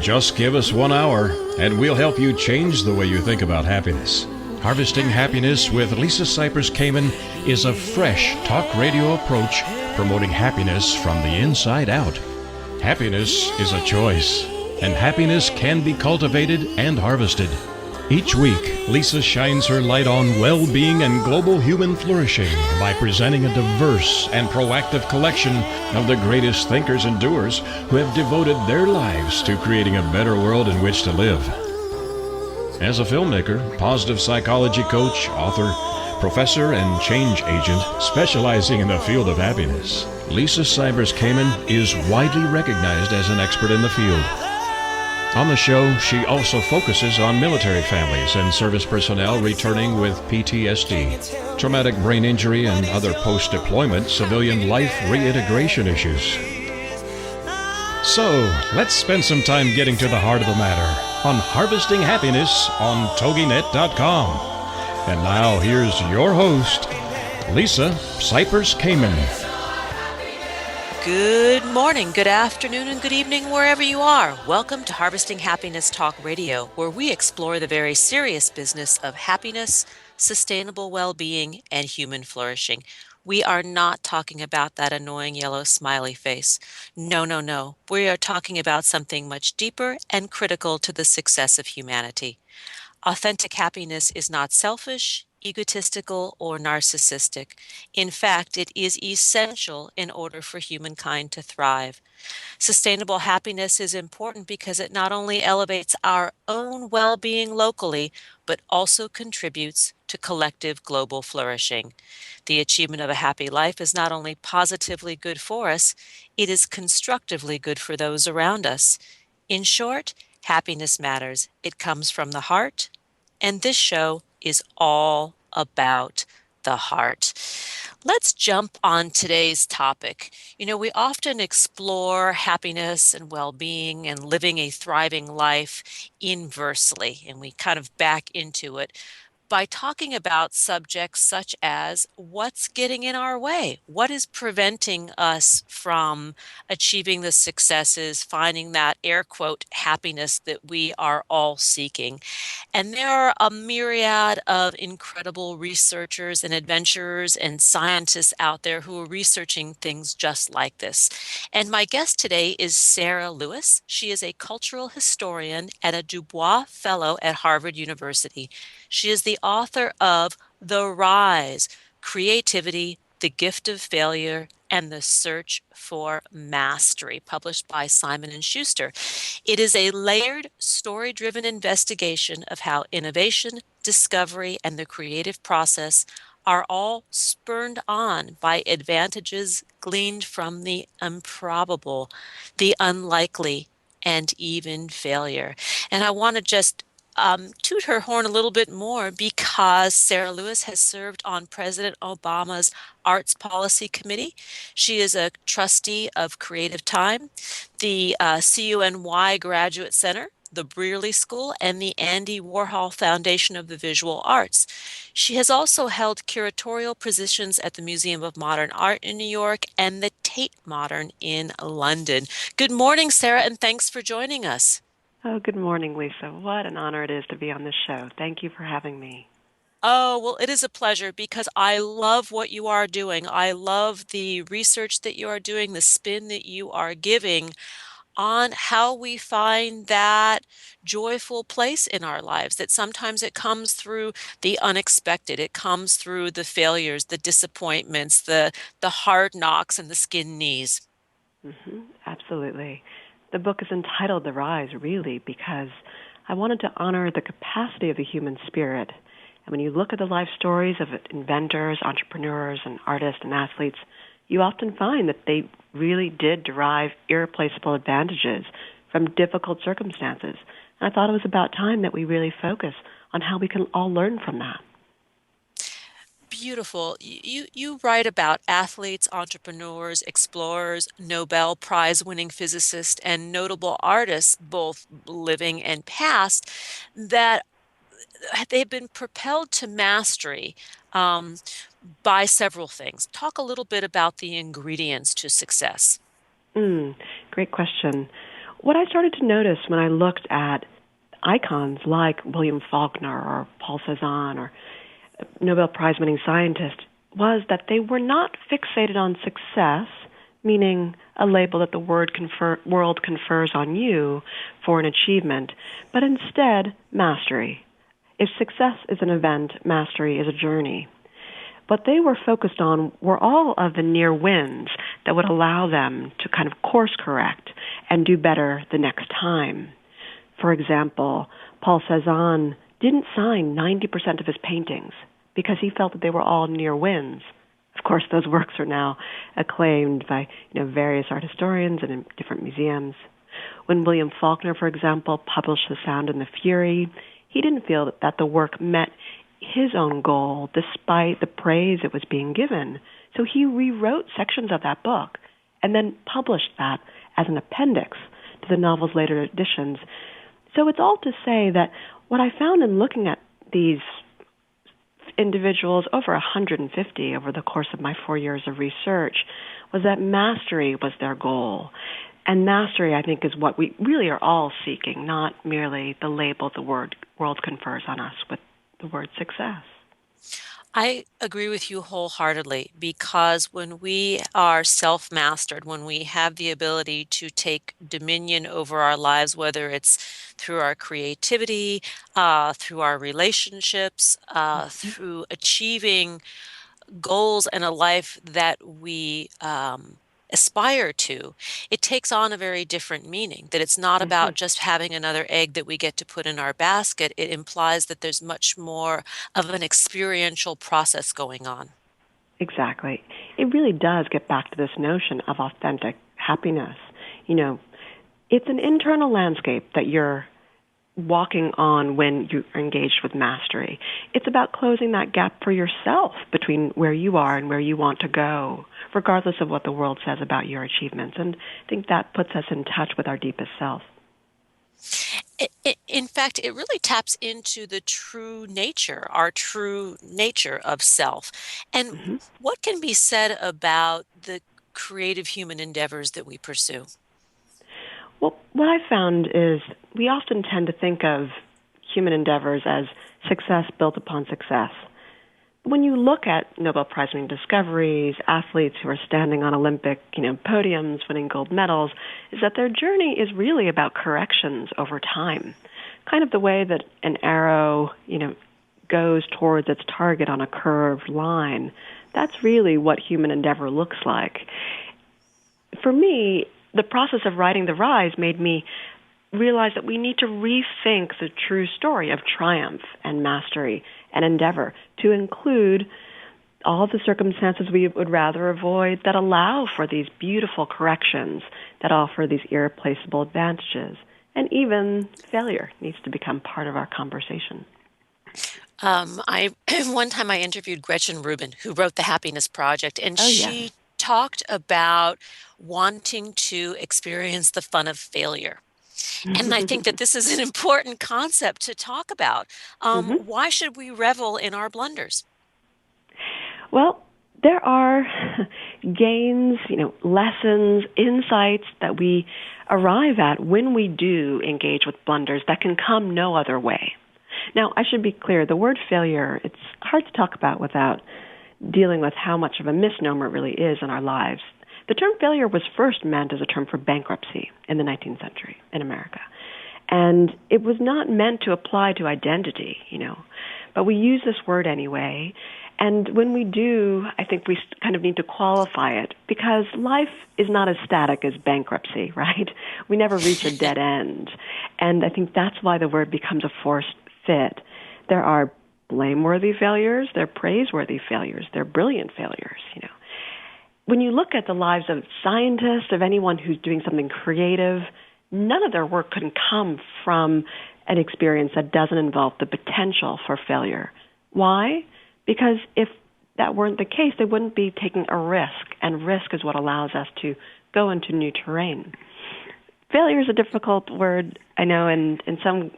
Just give us 1 hour, and we'll help you change the way you think about happiness. Harvesting Happiness with Lisa Cypers Kamen is a fresh talk radio approach promoting happiness from the inside out. Happiness is a choice, and happiness can be cultivated and harvested. Each week, Lisa shines her light on well-being and global human flourishing by presenting a diverse and proactive collection of the greatest thinkers and doers who have devoted their lives to creating a better world in which to live. As a filmmaker, positive psychology coach, author, professor, and change agent specializing in the field of happiness, Lisa Cypers Kamen is widely recognized as an expert in the field. On the show, she also focuses on military families and service personnel returning with PTSD, traumatic brain injury, and other post-deployment civilian life reintegration issues. So, let's spend some time getting to the heart of the matter on Harvesting Happiness on TogiNet.com. And now, here's your host, Lisa Cypers Kamen. Good morning, good afternoon, and good evening wherever you are. Welcome to Harvesting Happiness Talk Radio, where we explore the very serious business of happiness, sustainable well-being, and human flourishing. We are not talking about that annoying yellow smiley face. No, no, no. We are talking about something much deeper and critical to the success of humanity. Authentic happiness is not selfish, egotistical, or narcissistic. In fact, it is essential in order for humankind to thrive. Sustainable happiness is important because it not only elevates our own well-being locally, but also contributes to collective global flourishing. The achievement of a happy life is not only positively good for us, it is constructively good for those around us. In short, happiness matters. It comes from the heart, and this show is all about the heart. Let's jump on today's topic. We often explore happiness and well-being and living a thriving life inversely, and we kind of back into it by talking about subjects such as what's getting in our way, what is preventing us from achieving the successes, finding that air quote happiness that we are all seeking. And there are a myriad of incredible researchers and adventurers and scientists out there who are researching things just like this. And my guest today is Sarah Lewis. She is a cultural historian and a Dubois Fellow at Harvard University. She is the author of The Rise, Creativity, The Gift of Failure, and the Search for Mastery, published by Simon & Schuster. It is a layered, story-driven investigation of how innovation, discovery, and the creative process are all spurred on by advantages gleaned from the improbable, the unlikely, and even failure. And I want to just toot her horn a little bit more because Sarah Lewis has served on President Obama's Arts Policy Committee. She is a trustee of Creative Time, the CUNY Graduate Center, the Brearley School, and the Andy Warhol Foundation of the Visual Arts. She has also held curatorial positions at the Museum of Modern Art in New York and the Tate Modern in London. Good morning, Sarah, and thanks for joining us. Oh, good morning, Lisa. What an honor it is to be on this show. Thank you for having me. Oh, well, it is a pleasure because I love what you are doing. I love the research that you are doing, the spin that you are giving on how we find that joyful place in our lives, that sometimes it comes through the unexpected. It comes through the failures, the disappointments, the hard knocks, and the skin knees. Absolutely. The book is entitled The Rise, really, because I wanted to honor the capacity of the human spirit. And when you look at the life stories of inventors, entrepreneurs, and artists and athletes, you often find that they really did derive irreplaceable advantages from difficult circumstances. And I thought it was about time that we really focus on how we can all learn from that. Beautiful. You write about athletes, entrepreneurs, explorers, Nobel Prize-winning physicists, and notable artists, both living and past, that they've been propelled to mastery by several things. Talk a little bit about the ingredients to success. Great question. What I started to notice when I looked at icons like William Faulkner or Paul Cézanne or Nobel Prize-winning scientists was that they were not fixated on success, meaning a label that the world confers on you for an achievement, but instead mastery. If success is an event, mastery is a journey. What they were focused on were all of the near wins that would allow them to kind of course correct and do better the next time. For example, Paul Cézanne didn't sign 90% of his paintings because he felt that they were all near wins. Of course, those works are now acclaimed by various art historians and in different museums. When William Faulkner, for example, published The Sound and the Fury, he didn't feel that the work met his own goal despite the praise it was being given. So he rewrote sections of that book and then published that as an appendix to the novel's later editions. So it's all to say that what I found in looking at these individuals, over 150 over the course of my 4 years of research, was that mastery was their goal. And mastery, I think, is what we really are all seeking, not merely the label the world confers on us with the word success. I agree with you wholeheartedly because when we are self-mastered, when we have the ability to take dominion over our lives, whether it's through our creativity, through our relationships, through achieving goals and a life that we aspire to, it takes on a very different meaning, that it's not about just having another egg that we get to put in our basket. It implies that there's much more of an experiential process going on. Exactly. It really does get back to this notion of authentic happiness. It's an internal landscape that you're walking on when you're engaged with mastery. It's about closing that gap for yourself between where you are and where you want to go, regardless of what the world says about your achievements. And I think that puts us in touch with our deepest self. In fact, it really taps into the our true nature of self. And what can be said about the creative human endeavors that we pursue? Well, what I found is we often tend to think of human endeavors as success built upon success. When you look at Nobel Prize-winning discoveries, athletes who are standing on Olympic, podiums, winning gold medals, is that their journey is really about corrections over time. Kind of the way that an arrow, goes towards its target on a curved line. That's really what human endeavor looks like. For me, the process of writing The Rise made me realize that we need to rethink the true story of triumph and mastery and endeavor to include all the circumstances we would rather avoid that allow for these beautiful corrections, that offer these irreplaceable advantages. And even failure needs to become part of our conversation. One time I interviewed Gretchen Rubin, who wrote The Happiness Project, and Oh, yes. she talked about wanting to experience the fun of failure. And I think that this is an important concept to talk about. Why should we revel in our blunders? Well, there are gains, lessons, insights that we arrive at when we do engage with blunders that can come no other way. Now, I should be clear, the word failure, it's hard to talk about without dealing with how much of a misnomer it really is in our lives. The term failure was first meant as a term for bankruptcy in the 19th century in America. And it was not meant to apply to identity, but we use this word anyway. And when we do, I think we kind of need to qualify it because life is not as static as bankruptcy, right? We never reach a dead end. And I think that's why the word becomes a forced fit. There are blameworthy failures, there are praiseworthy failures, there are brilliant failures, When you look at the lives of scientists, of anyone who's doing something creative, none of their work can come from an experience that doesn't involve the potential for failure. Why? Because if that weren't the case, they wouldn't be taking a risk, and risk is what allows us to go into new terrain. Failure is a difficult word, I know, in some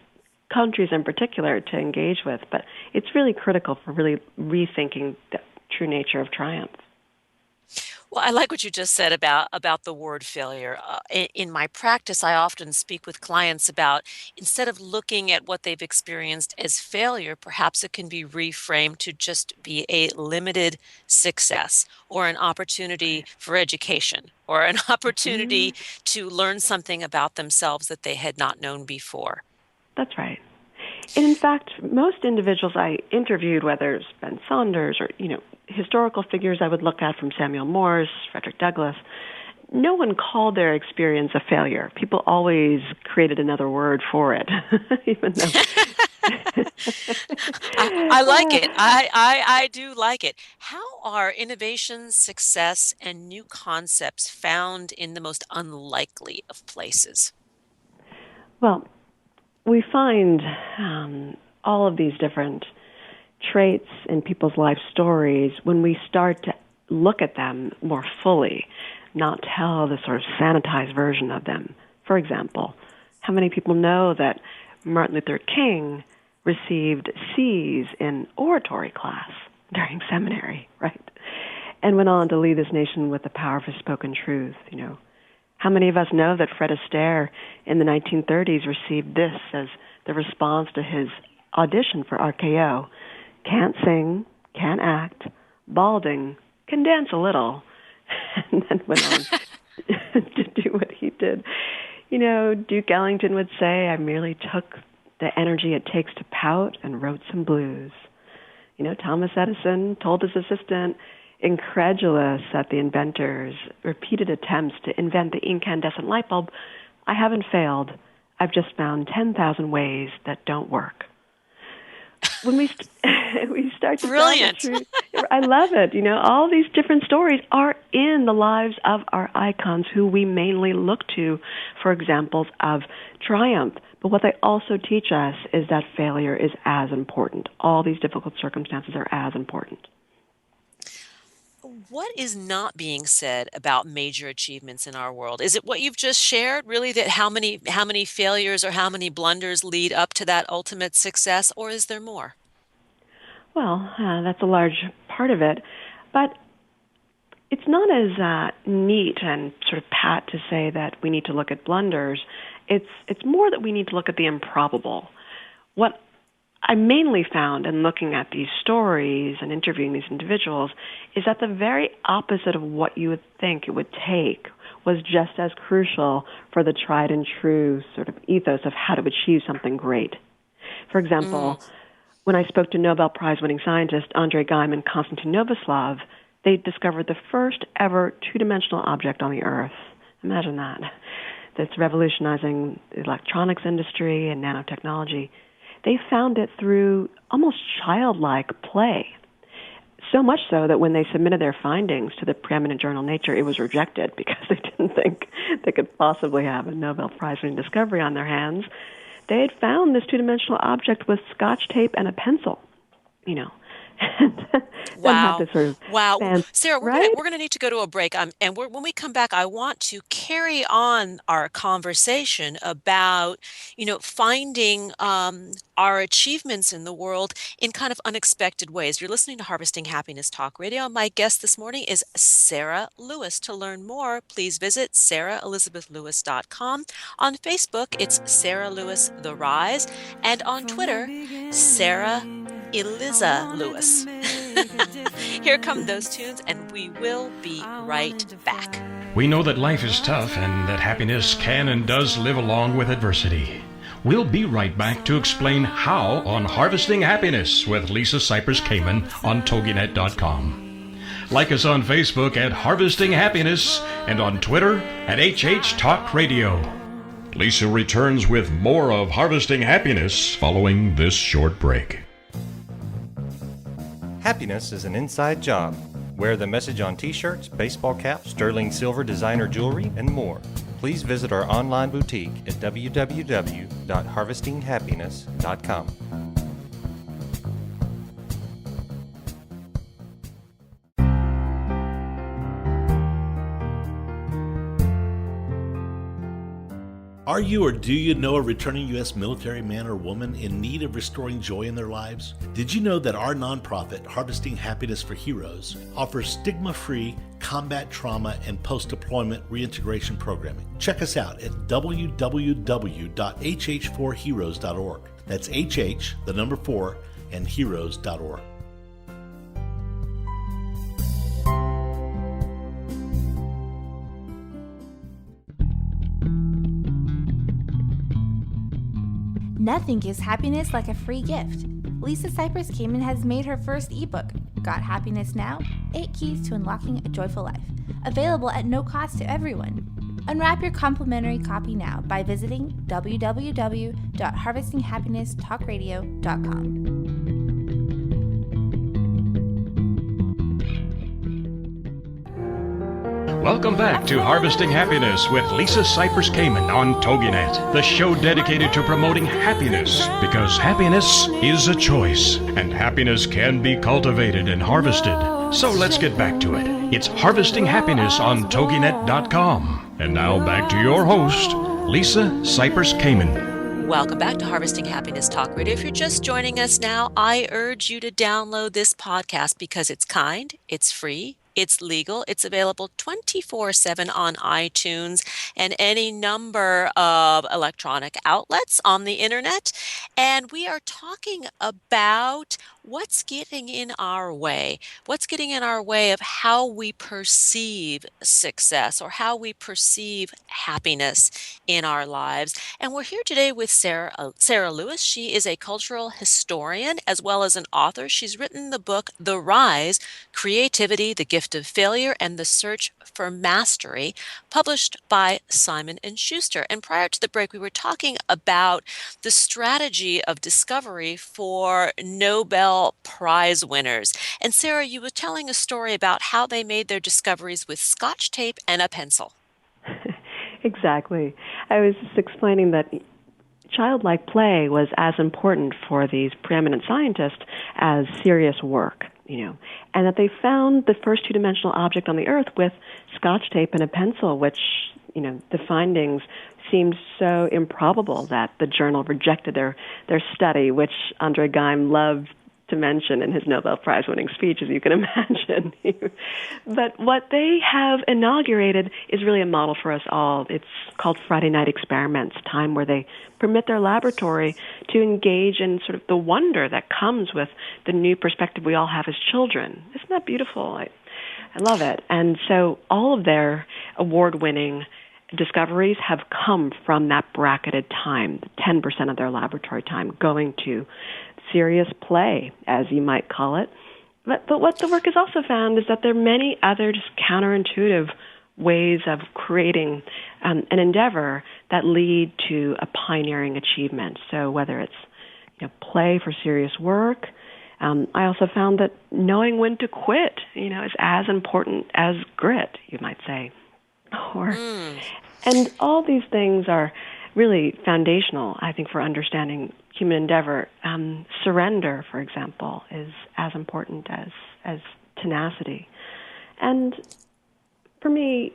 countries in particular to engage with, but it's really critical for really rethinking the true nature of triumph. Well, I like what you just said about the word failure. In my practice, I often speak with clients about instead of looking at what they've experienced as failure, perhaps it can be reframed to just be a limited success or an opportunity Right. for education or an Hmm. opportunity to learn something about themselves that they had not known before. That's right. And in fact, most individuals I interviewed, whether it's Ben Saunders or, historical figures I would look at from Samuel Morse, Frederick Douglass, no one called their experience a failure. People always created another word for it, even though. I like it. I do like it. How are innovation, success, and new concepts found in the most unlikely of places? Well, we find all of these different traits in people's life stories when we start to look at them more fully, not tell the sort of sanitized version of them. For example, how many people know that Martin Luther King received C's in oratory class during seminary, right? And went on to lead this nation with the power of his spoken truth. How many of us know that Fred Astaire in the 1930s received this as the response to his audition for RKO? Can't sing, can't act, balding, can dance a little, and then went on to do what he did. Duke Ellington would say, I merely took the energy it takes to pout and wrote some blues. Thomas Edison told his assistant, incredulous at the inventor's repeated attempts to invent the incandescent light bulb, I haven't failed. I've just found 10,000 ways that don't work. When we start to tell the Brilliant. truth, I love it. All these different stories are in the lives of our icons who we mainly look to for examples of triumph. But what they also teach us is that failure is as important. All these difficult circumstances are as important. What is not being said about major achievements in our world? Is it what you've just shared, really, that how many failures or how many blunders lead up to that ultimate success, or is there more? Well, that's a large part of it. But it's not as neat and sort of pat to say that we need to look at blunders. It's more that we need to look at the improbable. What I mainly found in looking at these stories and interviewing these individuals is that the very opposite of what you would think it would take was just as crucial for the tried and true sort of ethos of how to achieve something great. For Mm. example, when I spoke to Nobel Prize-winning scientist Andrei Geim and Konstantin Novoslov, they discovered the first ever two-dimensional object on the Earth. Imagine that. That's revolutionizing the electronics industry and nanotechnology. They found it through almost childlike play. So much so that when they submitted their findings to the preeminent journal Nature, it was rejected because they didn't think they could possibly have a Nobel Prize-winning discovery on their hands. They had found this two-dimensional object with Scotch tape and a pencil, and then had Wow. this sort of Wow. fancy, Sarah, we're gonna right? we're gonna need to go to a break. And when we come back, I want to carry on our conversation about, finding our achievements in the world in kind of unexpected ways. You're listening to Harvesting Happiness Talk Radio. My guest this morning is Sarah Lewis. To learn more, please visit sarahelizabethlewis.com. On Facebook, it's Sarah Lewis The Rise, and on Twitter, Sarah Eliza Lewis. Here come those tunes, and we will be right back. We know that life is tough and that happiness can and does live along with adversity. We'll be right back to explain how on Harvesting Happiness with Lisa Cypers Kamen on TogiNet.com. Like us on Facebook at Harvesting Happiness and on Twitter at HH Talk Radio. Lisa returns with more of Harvesting Happiness following this short break. Happiness is an inside job. Wear the message on t-shirts, baseball caps, sterling silver designer jewelry, and more. Please visit our online boutique at www.harvestinghappiness.com. Are you or do you know a returning U.S. military man or woman in need of restoring joy in their lives? Did you know that our nonprofit, Harvesting Happiness for Heroes, offers stigma-free combat trauma and post-deployment reintegration programming? Check us out at www.hh4heroes.org. That's HH, the number 4, and heroes.org. Nothing gives happiness like a free gift. Lisa Cypers Kamen has made her first ebook, Got Happiness Now? 8 Keys to Unlocking a Joyful Life, available at no cost to everyone. Unwrap your complimentary copy now by visiting www.harvestinghappinesstalkradio.com. Welcome back to Harvesting Happiness with Lisa Cypers Kamen on TogiNet, the show dedicated to promoting happiness, because happiness is a choice, and happiness can be cultivated and harvested. So let's get back to it. It's Harvesting Happiness on TogiNet.com. And now back to your host, Lisa Cypers Kamen. Welcome back to Harvesting Happiness Talk Radio. If you're just joining us now, I urge you to download this podcast because it's kind, it's free, it's legal, it's available 24/7 on iTunes and any number of electronic outlets on the internet. And we are talking about what's getting in our way. What's getting in our way of how we perceive success or how we perceive happiness in our lives. And we're here today with Sarah Lewis. She is a cultural historian as well as an author. She's written the book, The Rise, Creativity, the Gift of Failure, and the Search for Mastery, published by Simon & Schuster. And prior to the break, we were talking about the strategy of discovery for Nobel Prize winners. And Sarah, you were telling a story about how they made their discoveries with Scotch tape and a pencil. Exactly. I was just explaining that childlike play was as important for these preeminent scientists as serious work, and that they found the first two-dimensional object on the Earth with Scotch tape and a pencil, which, the findings seemed so improbable that the journal rejected their study, which Andre Geim loved to mention in his Nobel Prize-winning speech, as you can imagine. But what they have inaugurated is really a model for us all. It's called Friday Night Experiments, time where they permit their laboratory to engage in sort of the wonder that comes with the new perspective we all have as children. Isn't that beautiful? I love it. And so all of their award-winning discoveries have come from that bracketed time, 10% of their laboratory time going to serious play, as you might call it. But what the work has also found is that there are many other just counterintuitive ways of creating an endeavor that lead to a pioneering achievement. So whether it's play for serious work, I also found that knowing when to quit, is as important as grit, you might say. And all these things are really foundational, I think, for understanding human endeavor. Surrender, for example, is as important as tenacity. And for me,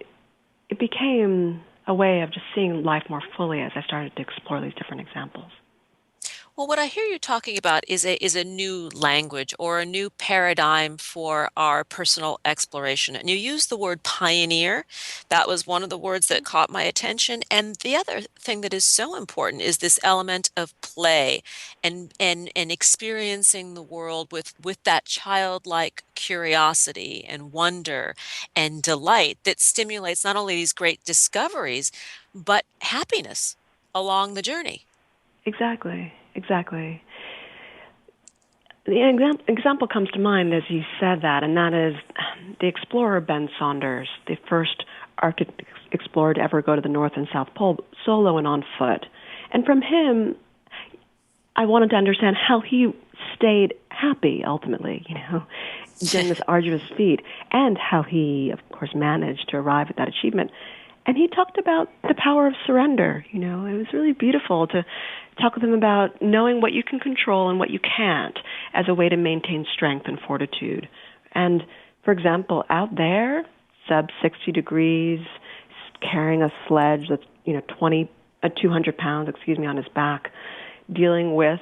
it became a way of just seeing life more fully as I started to explore these different examples. Well, what I hear you talking about is a new language or a new paradigm for our personal exploration. And you use the word pioneer. That was one of the words that caught my attention. And the other thing that is so important is this element of play and experiencing the world with that childlike curiosity and wonder and delight that stimulates not only these great discoveries, but happiness along the journey. Exactly. The example comes to mind as you said that, and that is the explorer Ben Saunders, the first Arctic explorer to ever go to the North and South Pole solo and on foot. And from him, I wanted to understand how he stayed happy, ultimately, during this arduous feat, and how he, of course, managed to arrive at that achievement. And he talked about the power of surrender. It was really beautiful to talk with him about knowing what you can control and what you can't as a way to maintain strength and fortitude. And, for example, out there, sub 60 degrees, carrying a sledge that's, 20 200 pounds, on his back, dealing with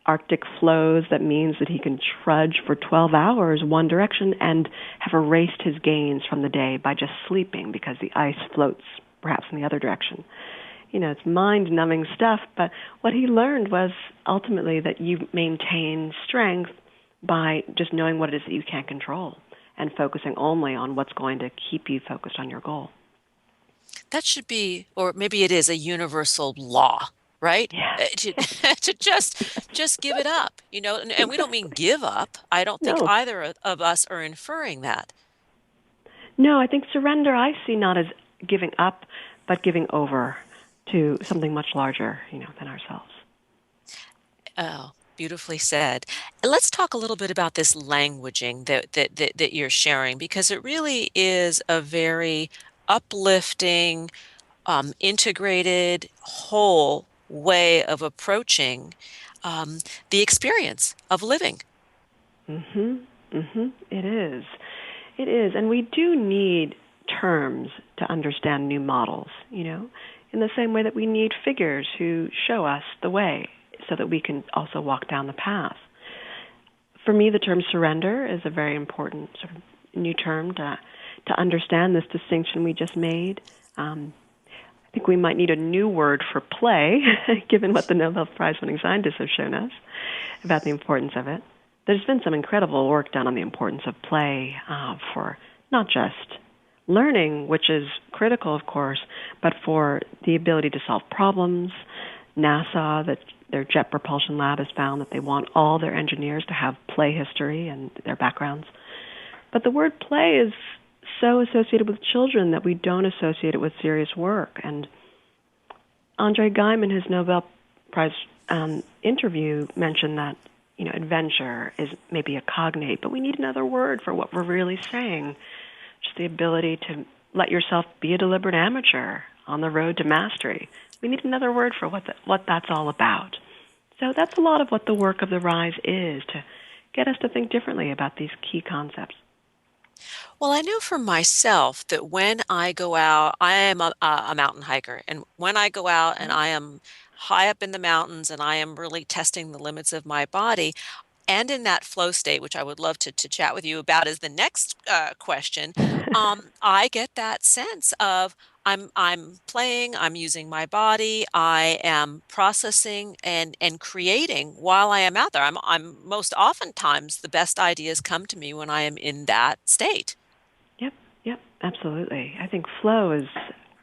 Arctic flows. That means that he can trudge for 12 hours one direction and have erased his gains from the day by just sleeping because the ice floats perhaps in the other direction. It's mind-numbing stuff, but what he learned was ultimately that you maintain strength by just knowing what it is that you can't control and focusing only on what's going to keep you focused on your goal. That should be, or maybe it is, a universal law, right? Yeah. To just give it up, and we don't mean give up. I don't think No. either of us are inferring that. No, I think surrender I see not as giving up, but giving over to something much larger, than ourselves. Oh, beautifully said. And let's talk a little bit about this languaging that you're sharing, because it really is a very uplifting, integrated, whole way of approaching the experience of living. It is. It is. And we do need terms to understand new models, in the same way that we need figures who show us the way so that we can also walk down the path. For me, the term surrender is a very important sort of new term to understand this distinction we just made. I think we might need a new word for play, given what the Nobel Prize-winning scientists have shown us about the importance of it. There's been some incredible work done on the importance of play for not just learning, which is critical, of course, but for the ability to solve problems. NASA, their Jet Propulsion Lab, has found that they want all their engineers to have play history and their backgrounds. But the word play is so associated with children that we don't associate it with serious work. And Andre Guyman, his Nobel Prize interview, mentioned that adventure is maybe a cognate, but we need another word for what we're really saying. Just the ability to let yourself be a deliberate amateur on the road to mastery. We need another word for what that's all about. So that's a lot of what the work of the Rise is, to get us to think differently about these key concepts. Well, I know for myself that when I go out, I am a mountain hiker. And when I go out and I am high up in the mountains and I am really testing the limits of my body, and in that flow state, which I would love to chat with you about as the next question, I get that sense of I'm playing, I'm using my body, I am processing and creating while I am out there. I'm most oftentimes the best ideas come to me when I am in that state. Yep, absolutely. I think flow is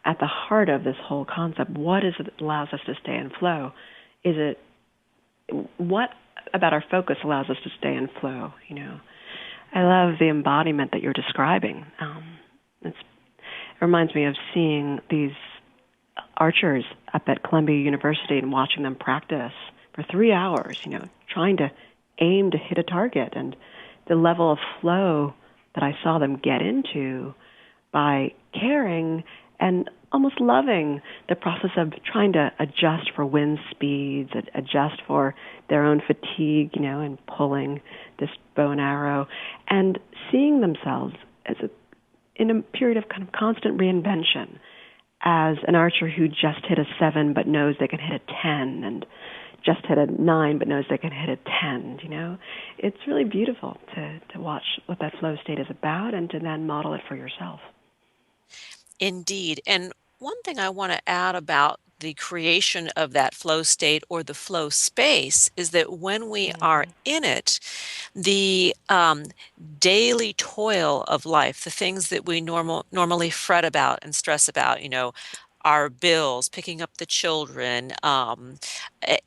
at the heart of this whole concept. What is it that allows us to stay in flow? Is it what about our focus allows us to stay in flow? I love the embodiment that you're describing. It reminds me of seeing these archers up at Columbia University and watching them practice for 3 hours, trying to aim to hit a target, and the level of flow that I saw them get into by caring and almost loving the process of trying to adjust for wind speeds, adjust for their own fatigue, and pulling this bow and arrow, and seeing themselves as in a period of kind of constant reinvention as an archer who just hit a 7 but knows they can hit a 10, and just hit a 9 but knows they can hit a 10, It's really beautiful to watch what that flow state is about and to then model it for yourself. Indeed. And one thing I want to add about the creation of that flow state or the flow space is that when we are in it, the daily toil of life, the things that we normally fret about and stress about, our bills, picking up the children,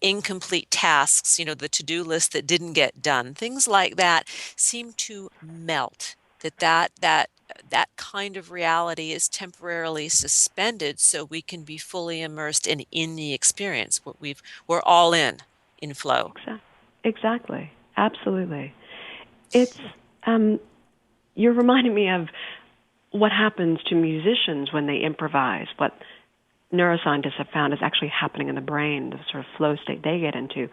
incomplete tasks, the to-do list that didn't get done, things like that seem to melt. That kind of reality is temporarily suspended so we can be fully immersed in the experience. We're all in flow. Exactly. Absolutely. It's you're reminding me of what happens to musicians when they improvise, what neuroscientists have found is actually happening in the brain, the sort of flow state they get into.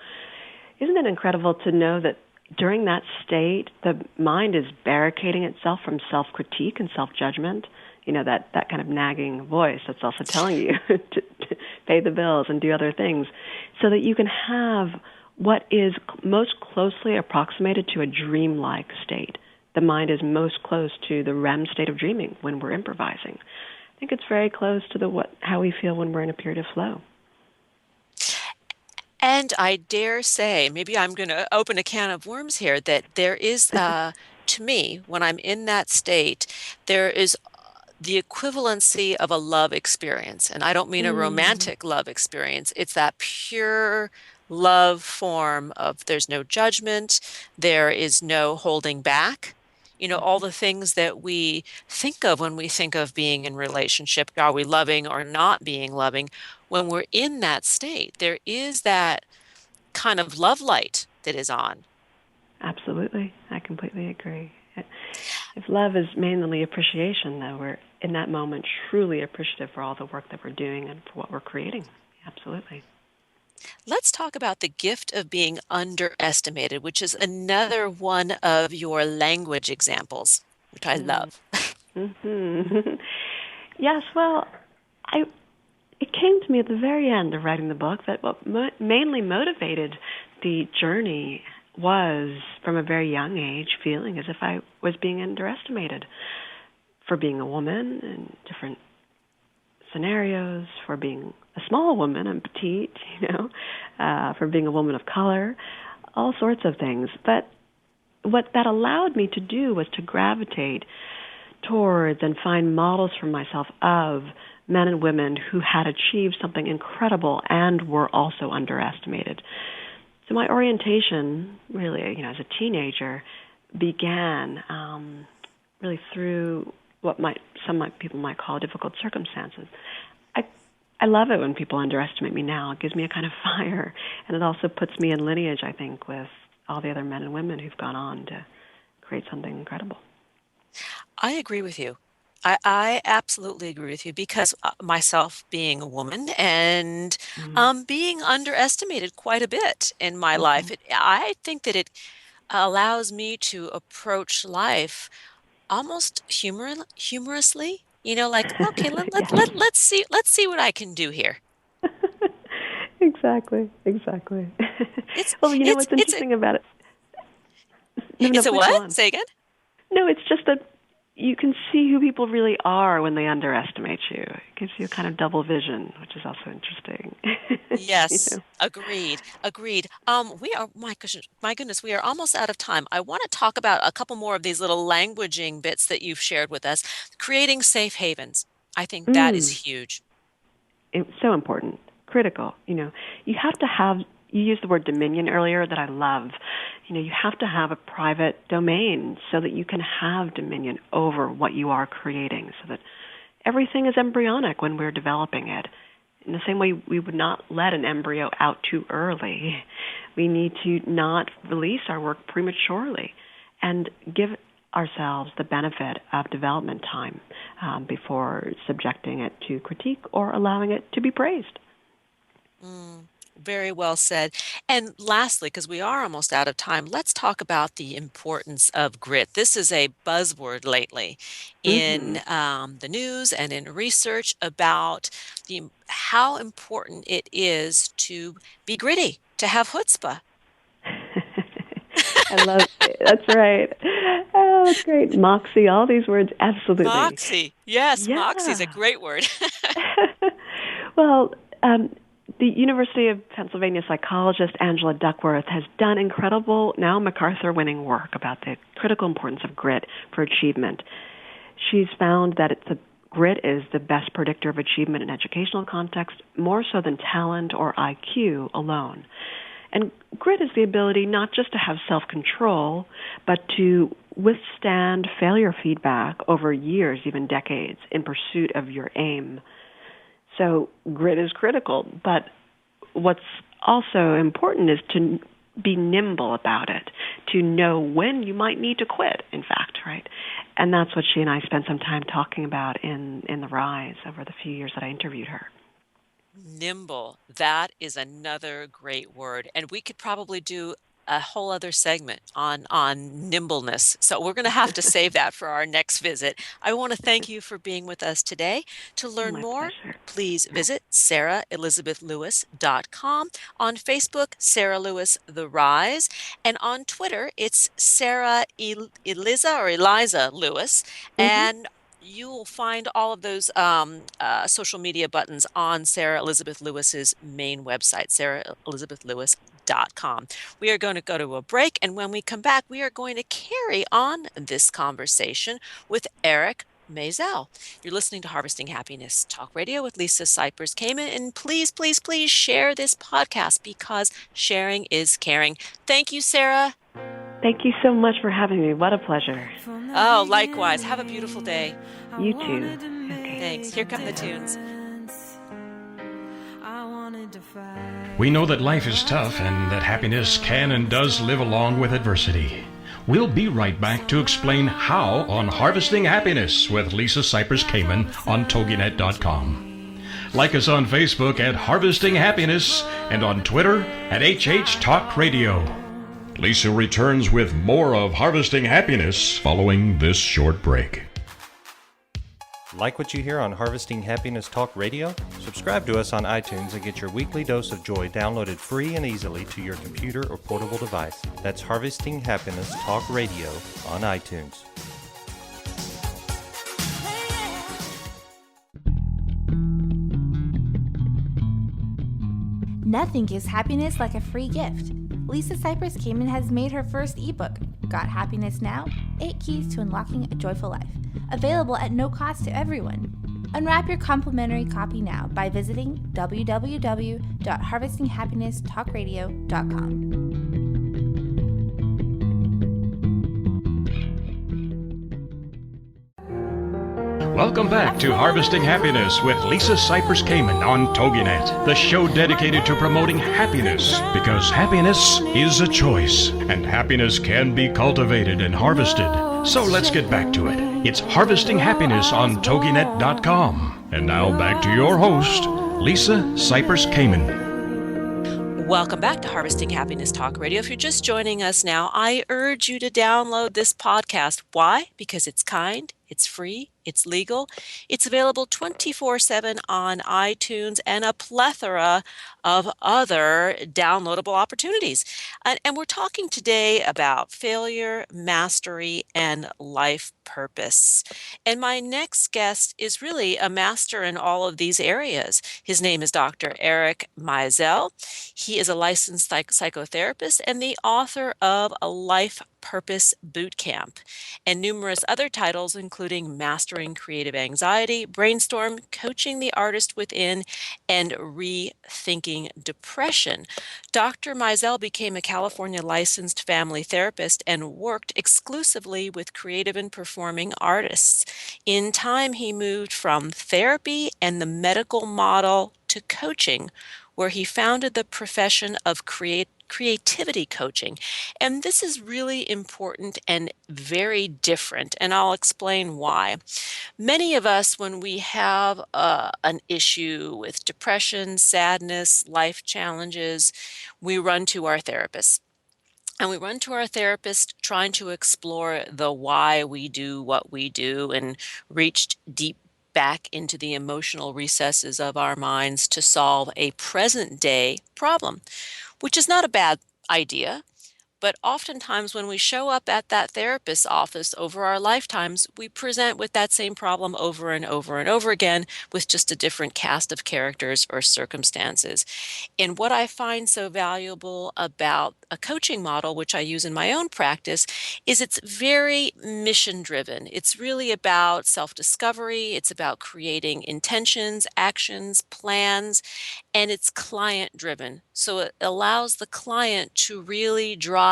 Isn't it incredible to know that during that state, the mind is barricading itself from self-critique and self-judgment, that kind of nagging voice that's also telling you pay the bills and do other things, so that you can have what is most closely approximated to a dreamlike state. The mind is most close to the REM state of dreaming when we're improvising. I think it's very close to how we feel when we're in a period of flow. And I dare say, maybe I'm going to open a can of worms here, that there is, to me, when I'm in that state, there is the equivalency of a love experience. And I don't mean a romantic love experience. It's that pure love form of there's no judgment, there is no holding back. All the things that we think of when we think of being in relationship, are we loving or not being loving? When we're in that state, there is that kind of love light that is on. Absolutely. I completely agree. If love is mainly appreciation, though, we're in that moment truly appreciative for all the work that we're doing and for what we're creating. Absolutely. Let's talk about the gift of being underestimated, which is another one of your language examples, which I love. Mm-hmm. Yes, well, it came to me at the very end of writing the book that what mainly motivated the journey was, from a very young age, feeling as if I was being underestimated for being a woman in different scenarios, for being a small woman, I'm petite, for being a woman of color, all sorts of things. But what that allowed me to do was to gravitate towards and find models for myself of men and women who had achieved something incredible and were also underestimated. So my orientation, really, as a teenager, began really through what people might call difficult circumstances. I love it when people underestimate me now. It gives me a kind of fire, and it also puts me in lineage, I think, with all the other men and women who've gone on to create something incredible. I agree with you. I absolutely agree with you, because myself being a woman and being underestimated quite a bit in my life, I think that it allows me to approach life almost humorously. Like, okay, let's see what I can do here. Exactly. It's Well, it's what's it's a interesting about it? No, it's a please go what? on. Say again? No, it's just that you can see who people really are when they underestimate you. It gives you a kind of double vision, which is also interesting. Yes, agreed. We are, my goodness, we are almost out of time. I want to talk about a couple more of these little languaging bits that you've shared with us. Creating safe havens. I think that is Mm. huge. It's so important, critical. You have to have. You used the word dominion earlier that I love. You have to have a private domain so that you can have dominion over what you are creating, so that everything is embryonic when we're developing it. In the same way, we would not let an embryo out too early. We need to not release our work prematurely and give ourselves the benefit of development time before subjecting it to critique or allowing it to be praised. Very well said. And lastly, because we are almost out of time, let's talk about the importance of grit. This is a buzzword lately Mm-hmm. in the news and in research about how important it is to be gritty, to have chutzpah. I love it. That's right. Oh, that's great. Moxie, all these words, absolutely. Moxie. Yes, moxie is a Yeah. great word. Well, the University of Pennsylvania psychologist Angela Duckworth has done incredible, now MacArthur-winning work about the critical importance of grit for achievement. She's found that grit is the best predictor of achievement in educational context, more so than talent or IQ alone. And grit is the ability not just to have self-control, but to withstand failure feedback over years, even decades, in pursuit of your aim. So grit is critical, but what's also important is to be nimble about it, to know when you might need to quit, in fact, right? And that's what she and I spent some time talking about in The Rise over the few years that I interviewed her. Nimble. That is another great word. And we could probably do a whole other segment on nimbleness. So we're going to have to save that for our next visit. I want to thank you for being with us today. To learn My more, pleasure. please visit SarahElizabethLewis.com. On Facebook, Sarah Lewis The Rise. And on Twitter, it's Sarah Eliza Lewis. Hmm. And you will find all of those social media buttons on Sarah Elizabeth Lewis's main website, SarahElizabethLewis.com. We are going to go to a break, and when we come back, we are going to carry on this conversation with Eric Mazel. You're listening to Harvesting Happiness Talk Radio with Lisa Cypers Kamen, and please, please, please share this podcast because sharing is caring. Thank you, Sarah. Thank you so much for having me. What a pleasure. Oh, likewise. Have a beautiful day. You too. Okay. Thanks. Here come the tunes. We know that life is tough and that happiness can and does live along with adversity. We'll be right back to explain how on Harvesting Happiness with Lisa Cypers Kamen on TogiNet.com. Like us on Facebook at Harvesting Happiness and on Twitter at HH Talk Radio. Lisa returns with more of Harvesting Happiness following this short break. Like what you hear on Harvesting Happiness Talk Radio? Subscribe to us on iTunes and get your weekly dose of joy downloaded free and easily to your computer or portable device. That's Harvesting Happiness Talk Radio on iTunes. Nothing gives happiness like a free gift. Lisa Cypers Kamen has made her first ebook, Got Happiness Now? 8 Keys to Unlocking a Joyful Life, available at no cost to everyone. Unwrap your complimentary copy now by visiting www.harvestinghappinesstalkradio.com. Welcome back to Harvesting Happiness with Lisa Cypers Kamen on TogiNet, the show dedicated to promoting happiness, because happiness is a choice, and happiness can be cultivated and harvested. So let's get back to it. It's Harvesting Happiness on TogiNet.com. And now back to your host, Lisa Cypers Kamen. Welcome back to Harvesting Happiness Talk Radio. If you're just joining us now, I urge you to download this podcast. Why? Because it's kind, it's free, it's legal, it's available 24/7 on iTunes and a plethora of other downloadable opportunities. And we're talking today about failure, mastery, and life purpose. And my next guest is really a master in all of these areas. His name is Dr. Eric Mazel. He is a licensed psychotherapist and the author of a Life Purpose Boot Camp and numerous other titles, including Mastering Creative Anxiety, Brainstorm, Coaching the Artist Within, and Rethinking Depression. Dr. Mazel became a California licensed family therapist and worked exclusively with creative and performing artists. In time, he moved from therapy and the medical model to coaching, where he founded the profession of creativity coaching. And this is really important and very different, and I'll explain why. Many of us, when we have an issue with depression, sadness, life challenges, we run to our therapist. And we run to our therapist trying to explore the why we do what we do and reach deep back into the emotional recesses of our minds to solve a present day problem, which is not a bad idea. But oftentimes when we show up at that therapist's office over our lifetimes, we present with that same problem over and over and over again with just a different cast of characters or circumstances. And what I find so valuable about a coaching model, which I use in my own practice, is it's very mission driven. It's really about self-discovery. It's about creating intentions, actions, plans, and it's client driven. So it allows the client to really drive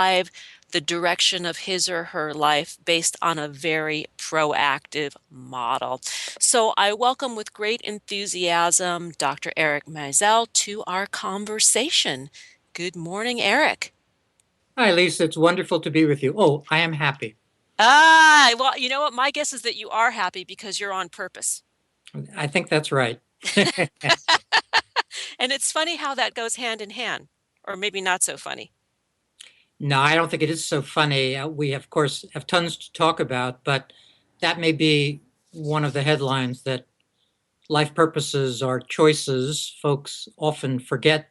the direction of his or her life based on a very proactive model. So I welcome with great enthusiasm Dr. Eric Mazel to our conversation. Good morning, Eric. Hi, Lisa. It's wonderful to be with you. Oh, I am happy. Well, you know what? My guess is that you are happy because you're on purpose. I think that's right. And it's funny how that goes hand in hand, or maybe not so funny. No, I don't think it is so funny. We, of course, have tons to talk about, but that may be one of the headlines that life purposes are choices. Folks often forget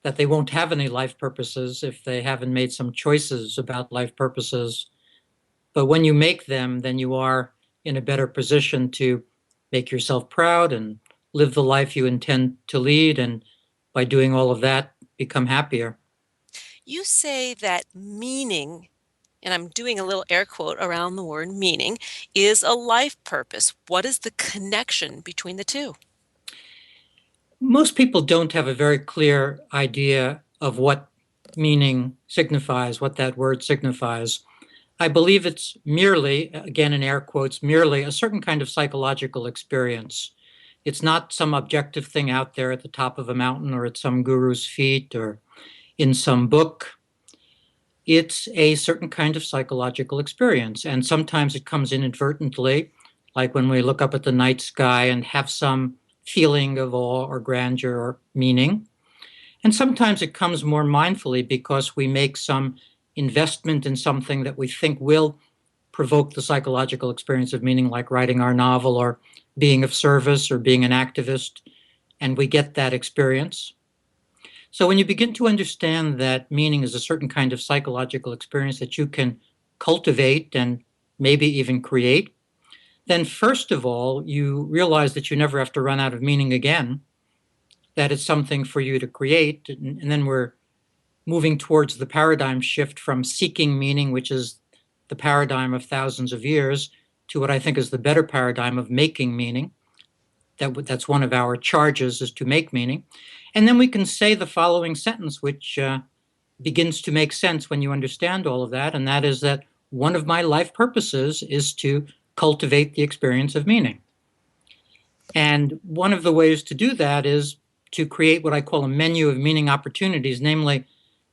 that they won't have any life purposes if they haven't made some choices about life purposes. But when you make them, then you are in a better position to make yourself proud and live the life you intend to lead. And by doing all of that, become happier. You say that meaning, and I'm doing a little air quote around the word meaning, is a life purpose. What is the connection between the two? Most people don't have a very clear idea of what meaning signifies, what that word signifies. I believe it's merely, again in air quotes, merely a certain kind of psychological experience. It's not some objective thing out there at the top of a mountain or at some guru's feet or in some book. It's a certain kind of psychological experience. And sometimes it comes inadvertently, like when we look up at the night sky and have some feeling of awe or grandeur or meaning. And sometimes it comes more mindfully because we make some investment in something that we think will provoke the psychological experience of meaning, like writing our novel or being of service or being an activist, and we get that experience. So when you begin to understand that meaning is a certain kind of psychological experience that you can cultivate and maybe even create, then first of all, you realize that you never have to run out of meaning again, that it's something for you to create. And then we're moving towards the paradigm shift from seeking meaning, which is the paradigm of thousands of years, to what I think is the better paradigm of making meaning. That's one of our charges, is to make meaning. And then we can say the following sentence, which begins to make sense when you understand all of that, and that is that one of my life purposes is to cultivate the experience of meaning. And one of the ways to do that is to create what I call a menu of meaning opportunities, namely,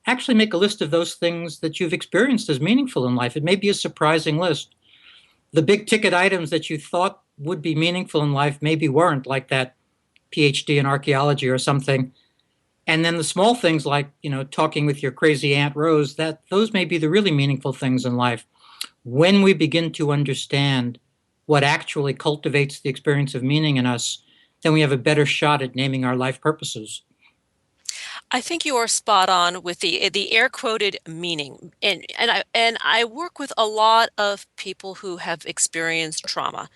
actually make a list of those things that you've experienced as meaningful in life. It may be a surprising list. The big ticket items that you thought would be meaningful in life maybe weren't, like that PhD in archaeology or something. And then the small things like, talking with your crazy Aunt Rose, that those may be the really meaningful things in life. When we begin to understand what actually cultivates the experience of meaning in us, then we have a better shot at naming our life purposes. I think you are spot on with the air quoted meaning. And I work with a lot of people who have experienced trauma,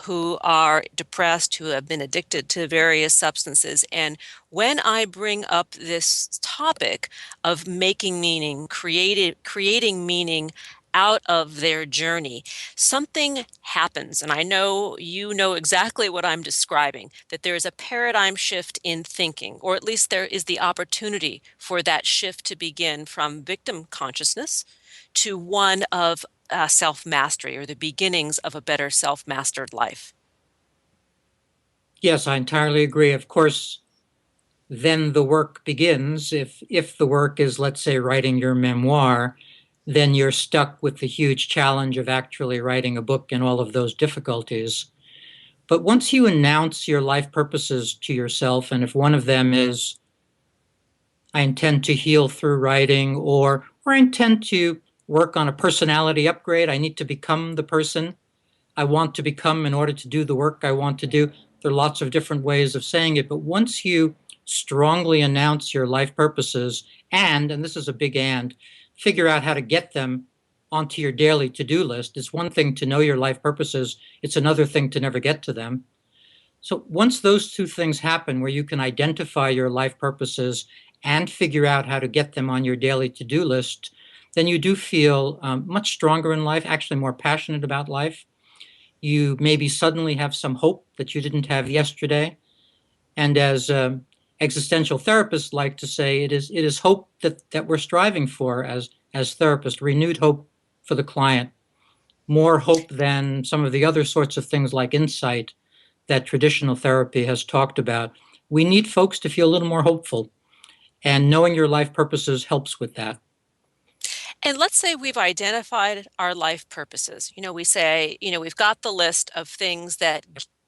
who are depressed, who have been addicted to various substances. And when I bring up this topic of making meaning, creating meaning out of their journey, something happens. And I know you know exactly what I'm describing, that there is a paradigm shift in thinking, or at least there is the opportunity for that shift to begin from victim consciousness to one of self mastery, or the beginnings of a better self mastered life. Yes, I entirely agree. Of course, then the work begins. If the work is, let's say, writing your memoir, then you're stuck with the huge challenge of actually writing a book and all of those difficulties. But once you announce your life purposes to yourself, and if one of them is, I intend to heal through writing, or I intend to work on a personality upgrade, I need to become the person I want to become in order to do the work I want to do. There are lots of different ways of saying it, but once you strongly announce your life purposes and this is a big and, figure out how to get them onto your daily to-do list. It's one thing to know your life purposes, it's another thing to never get to them. So once those two things happen, where you can identify your life purposes and figure out how to get them on your daily to-do list, then you do feel much stronger in life, actually more passionate about life. You maybe suddenly have some hope that you didn't have yesterday. And as existential therapists like to say, it is hope that we're striving for as therapists, renewed hope for the client, more hope than some of the other sorts of things like insight that traditional therapy has talked about. We need folks to feel a little more hopeful, and knowing your life purposes helps with that. And let's say we've identified our life purposes. We say, we've got the list of things that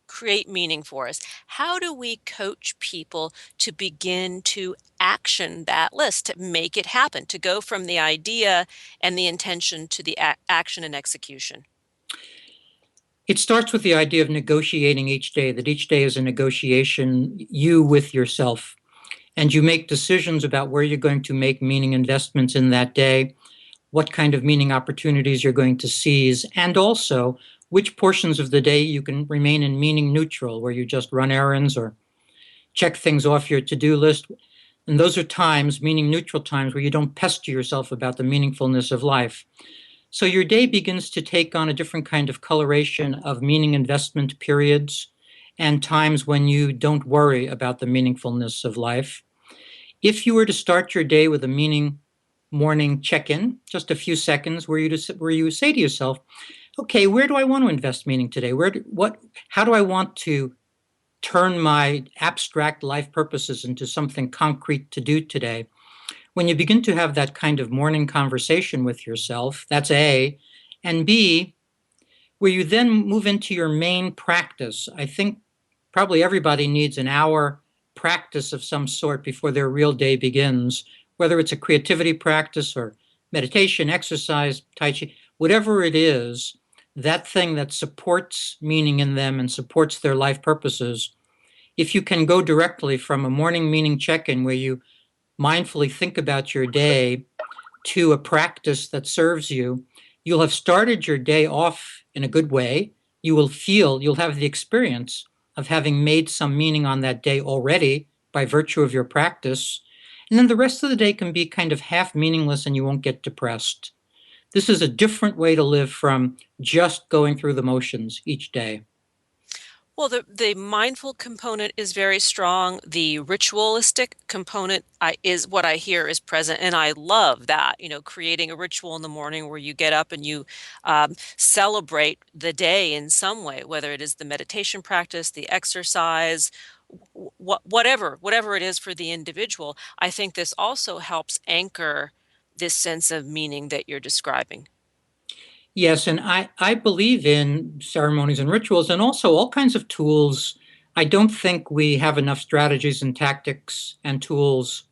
create meaning for us. How do we coach people to begin to action that list, to make it happen, to go from the idea and the intention to the action and execution? It starts with the idea of negotiating each day, that each day is a negotiation, you with yourself. And you make decisions about where you're going to make meaning investments in that day, what kind of meaning opportunities you're going to seize, and also which portions of the day you can remain in meaning neutral, where you just run errands or check things off your to-do list. And those are times, meaning neutral times, where you don't pester yourself about the meaningfulness of life. So your day begins to take on a different kind of coloration of meaning investment periods and times when you don't worry about the meaningfulness of life. If you were to start your day with a meaning morning check-in, just a few seconds, where you say to yourself, okay, where do I want to invest meaning today? How do I want to turn my abstract life purposes into something concrete to do today? When you begin to have that kind of morning conversation with yourself, that's A. And B, where you then move into your main practice. I think probably everybody needs an hour practice of some sort before their real day begins, whether it's a creativity practice or meditation, exercise, Tai Chi, whatever it is, that thing that supports meaning in them and supports their life purposes. If you can go directly from a morning meaning check-in where you mindfully think about your day to a practice that serves you, you'll have started your day off in a good way. You'll have the experience of having made some meaning on that day already by virtue of your practice. And then the rest of the day can be kind of half meaningless and you won't get depressed. This is a different way to live from just going through the motions each day. Well, the mindful component is very strong. The ritualistic component is what I hear is present, and I love that. Creating a ritual in the morning where you get up and you celebrate the day in some way, whether it is the meditation practice, the exercise, whatever it is for the individual. I think this also helps anchor this sense of meaning that you're describing. Yes, and I believe in ceremonies and rituals and also all kinds of tools. I don't think we have enough strategies and tactics and tools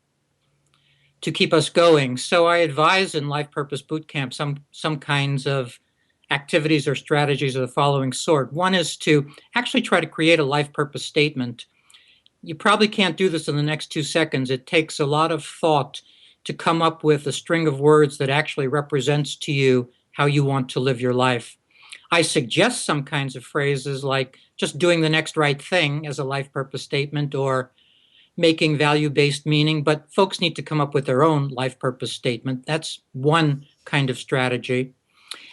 to keep us going. So I advise in Life Purpose Bootcamp some kinds of activities or strategies of the following sort. One is to actually try to create a life purpose statement. You probably can't do this in the next 2 seconds. It takes a lot of thought to come up with a string of words that actually represents to you how you want to live your life. I suggest some kinds of phrases like just doing the next right thing as a life purpose statement or making value-based meaning, but folks need to come up with their own life purpose statement. That's one kind of strategy.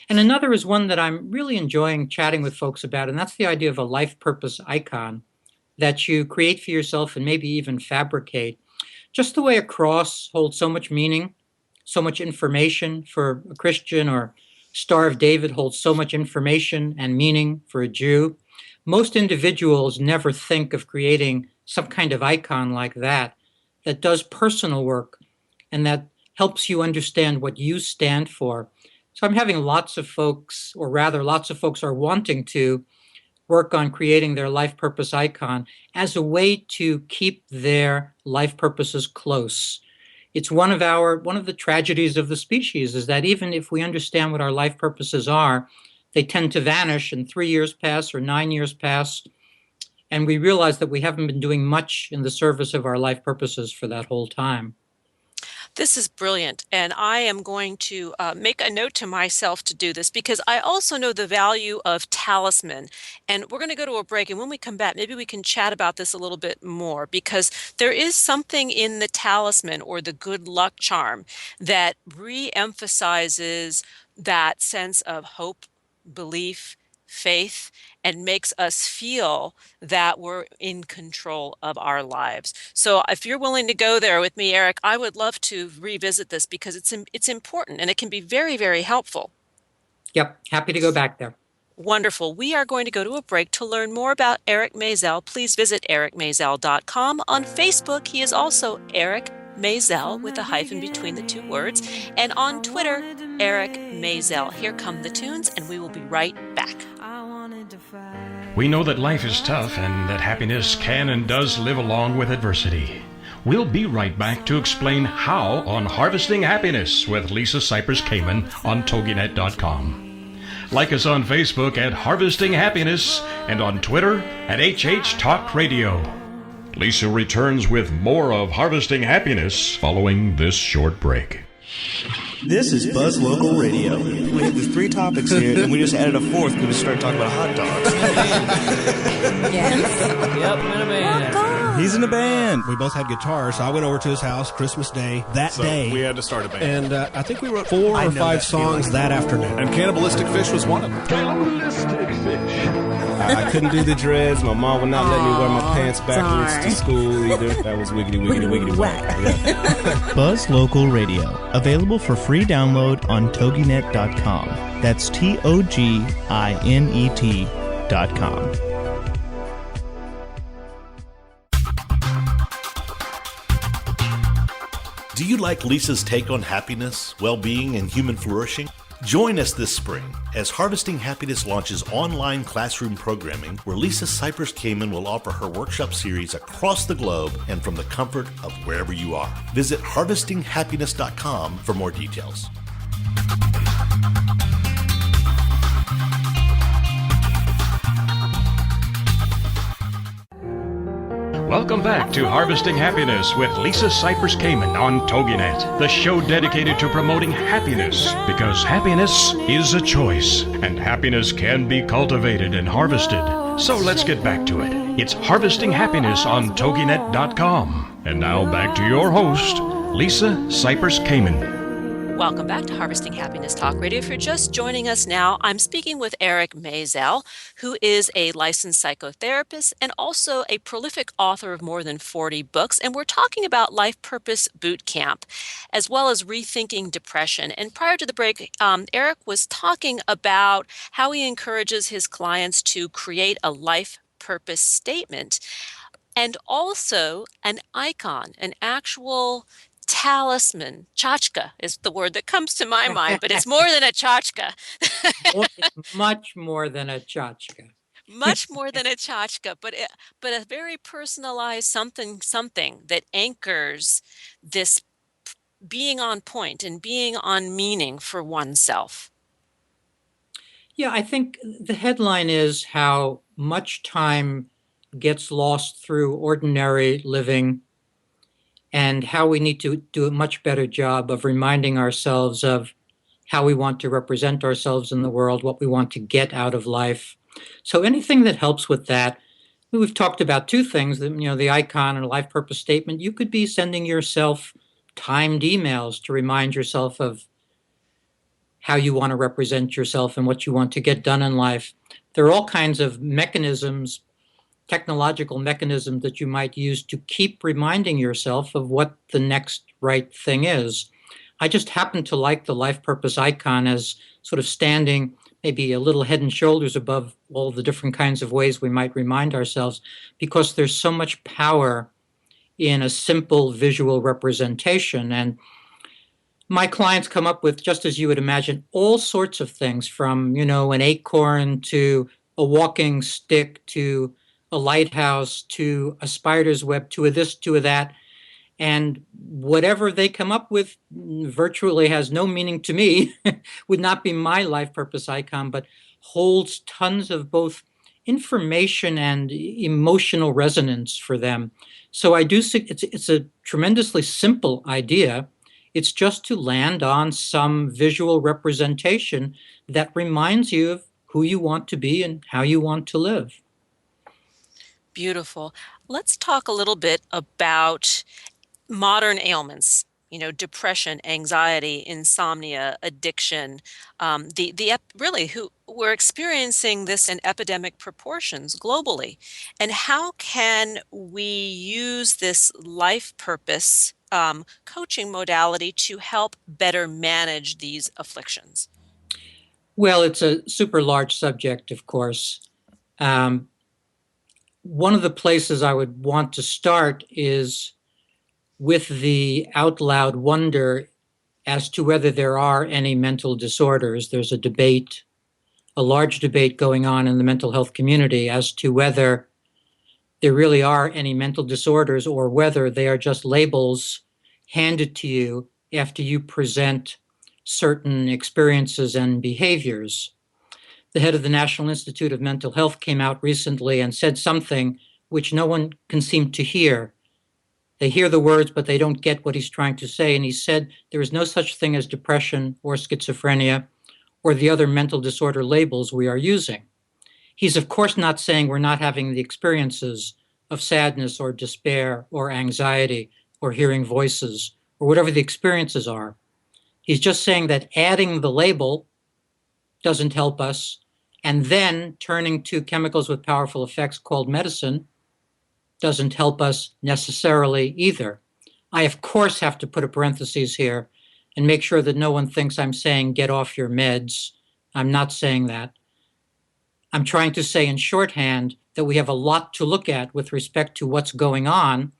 And another is one that I'm really enjoying chatting with folks about, and that's the idea of a life purpose icon that you create for yourself and maybe even fabricate. Just the way a cross holds so much meaning, so much information for a Christian, or Star of David holds so much information and meaning for a Jew. Most individuals never think of creating some kind of icon like that does personal work and that helps you understand what you stand for. So I'm having lots of folks, or rather lots of folks are wanting to work on creating their life purpose icon as a way to keep their life purposes close. It's one of the tragedies of the species is that even if we understand what our life purposes are, they tend to vanish and 3 years pass or 9 years pass, and we realize that we haven't been doing much in the service of our life purposes for that whole time. This is brilliant, and I am going to make a note to myself to do this because I also know the value of talisman. And we're going to go to a break, and when we come back, maybe we can chat about this a little bit more because there is something in the talisman or the good luck charm that re-emphasizes that sense of hope, belief, faith, and makes us feel that we're in control of our lives. So if you're willing to go there with me, Eric, I would love to revisit this because it's important and it can be very, very helpful. Yep, happy to go back there. Wonderful. We are going to go to a break. To learn more about Eric Maisel, please visit ericmaisel.com. On Facebook, he is also Eric Maisel with a hyphen between the two words. And on Twitter, Eric Maisel. Here come the tunes, and we will be right back. I wanted to fight. We know that life is tough and that happiness can and does live along with adversity. We'll be right back to explain how on Harvesting Happiness with Lisa Cypers Kamen on TogiNet.com. Like us on Facebook at Harvesting Happiness and on Twitter at HH Talk Radio. Lisa returns with more of Harvesting Happiness following this short break. This is Buzz Local Radio. We have the 3 topics here, and we just added a 4th because we started talking about hot dogs. Yes. Yep, I'm in a band. He's in a band. We both had guitars, so I went over to his house Christmas Day day. We had to start a band. And I think we wrote 4 or 5 songs that afternoon. And Cannibalistic Fish was one of them. Cannibalistic Fish. I couldn't do the dreads. My mom would not let me wear my pants backwards to school either. That was wiggity whack. Yeah. Buzz Local Radio. Available for free download on TogiNet.com. That's TogiNet.com. Do you like Lisa's take on happiness, well-being, and human flourishing? Join us this spring as Harvesting Happiness launches online classroom programming where Lisa Cypers Kamen will offer her workshop series across the globe and from the comfort of wherever you are. Visit harvestinghappiness.com for more details. Welcome back to Harvesting Happiness with Lisa Cypers Kamen on TogiNet, the show dedicated to promoting happiness, because happiness is a choice, and happiness can be cultivated and harvested. So let's get back to it. It's Harvesting Happiness on TogiNet.com. And now back to your host, Lisa Cypers Kamen. Welcome back to Harvesting Happiness Talk Radio. If you're just joining us now, I'm speaking with Eric Maisel, who is a licensed psychotherapist and also a prolific author of more than 40 books. And we're talking about Life Purpose Boot Camp, as well as rethinking depression. And prior to the break, Eric was talking about how he encourages his clients to create a life purpose statement and also an icon, an actual talisman. Tchotchke is the word that comes to my mind, but it's more than a tchotchke. It's much more than a tchotchke. Much more than a tchotchke, but a very personalized something that anchors this being on point and being on meaning for oneself. Yeah, I think the headline is how much time gets lost through ordinary living, and how we need to do a much better job of reminding ourselves of how we want to represent ourselves in the world, what we want to get out of life. So anything that helps with that. We've talked about 2 things, the icon and a life purpose statement. You could be sending yourself timed emails to remind yourself of how you want to represent yourself and what you want to get done in life. There are all kinds of mechanisms, technological mechanism that you might use to keep reminding yourself of what the next right thing is. I just happen to like the life purpose icon as sort of standing maybe a little head and shoulders above all the different kinds of ways we might remind ourselves, because there's so much power in a simple visual representation. And my clients come up with, just as you would imagine, all sorts of things from, an acorn to a walking stick to a lighthouse to a spider's web to a this to a that. And whatever they come up with virtually has no meaning to me, would not be my life purpose icon, but holds tons of both information and emotional resonance for them. So I do see it's a tremendously simple idea. It's just to land on some visual representation that reminds you of who you want to be and how you want to live. Beautiful. Let's talk a little bit about modern ailments, depression, anxiety, insomnia, addiction. We're experiencing this in epidemic proportions globally. And how can we use this life purpose coaching modality to help better manage these afflictions? Well, it's a super large subject, of course. One of the places I would want to start is with the out loud wonder as to whether there are any mental disorders. There's a debate a large debate going on in the mental health community as to whether there really are any mental disorders or whether they are just labels handed to you after you present certain experiences and behaviors. The head of the National Institute of Mental Health came out recently and said something which no one can seem to hear. They hear the words, but they don't get what he's trying to say. And he said there is no such thing as depression or schizophrenia or the other mental disorder labels we are using. He's, of course, not saying we're not having the experiences of sadness or despair or anxiety or hearing voices or whatever the experiences are. He's just saying that adding the label doesn't help us, and then turning to chemicals with powerful effects called medicine doesn't help us necessarily either. I, of course, have to put a parenthesis here and make sure that no one thinks I'm saying get off your meds. I'm not saying that. I'm trying to say in shorthand that we have a lot to look at with respect to what's going on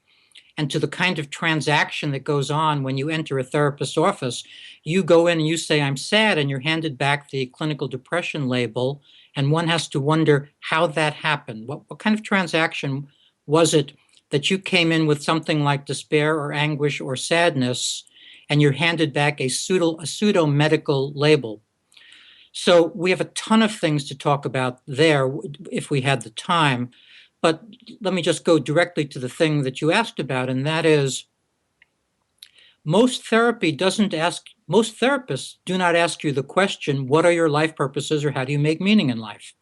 and to the kind of transaction that goes on when you enter a therapist's office. You go in and you say, I'm sad, and you're handed back the clinical depression label, and one has to wonder how that happened. What kind of transaction was it that you came in with something like despair or anguish or sadness, and you're handed back a pseudo medical label? So we have a ton of things to talk about there if we had the time. But let me just go directly to the thing that you asked about, and that is most therapists do not ask you the question, what are your life purposes or how do you make meaning in life?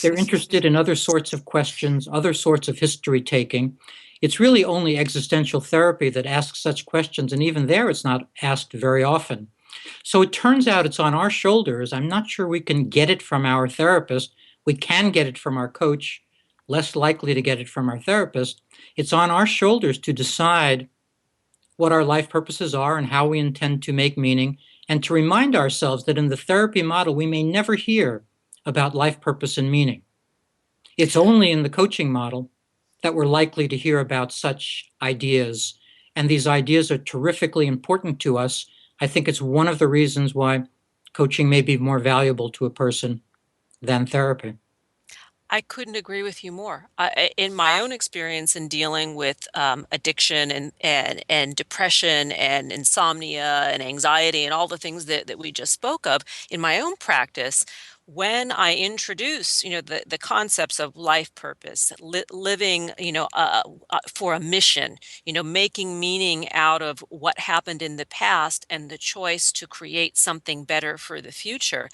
They're interested in other sorts of questions, other sorts of history taking. It's really only existential therapy that asks such questions, and even there it's not asked very often. So it turns out it's on our shoulders. I'm not sure we can get it from our therapist. We can get it from our coach, less likely to get it from our therapist. It's on our shoulders to decide what our life purposes are and how we intend to make meaning, and to remind ourselves that in the therapy model, we may never hear about life purpose and meaning. It's only in the coaching model that we're likely to hear about such ideas. And these ideas are terrifically important to us. I think it's one of the reasons why coaching may be more valuable to a person than therapy. I couldn't agree with you more. In my own experience in dealing with addiction and depression and insomnia and anxiety and all the things that we just spoke of, in my own practice, when I introduce, the concepts of life purpose, living, for a mission, making meaning out of what happened in the past and the choice to create something better for the future,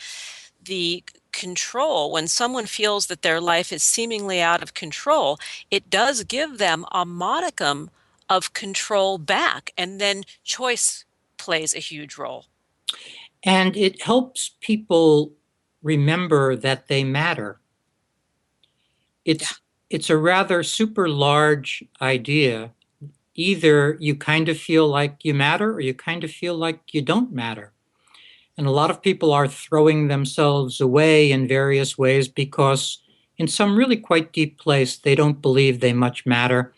the control, when someone feels that their life is seemingly out of control, it does give them a modicum of control back, and then choice plays a huge role. And it helps people remember that they matter. It's a rather super large idea. Either you kind of feel like you matter or you kind of feel like you don't matter. And a lot of people are throwing themselves away in various ways because in some really quite deep place, they don't believe they much matter.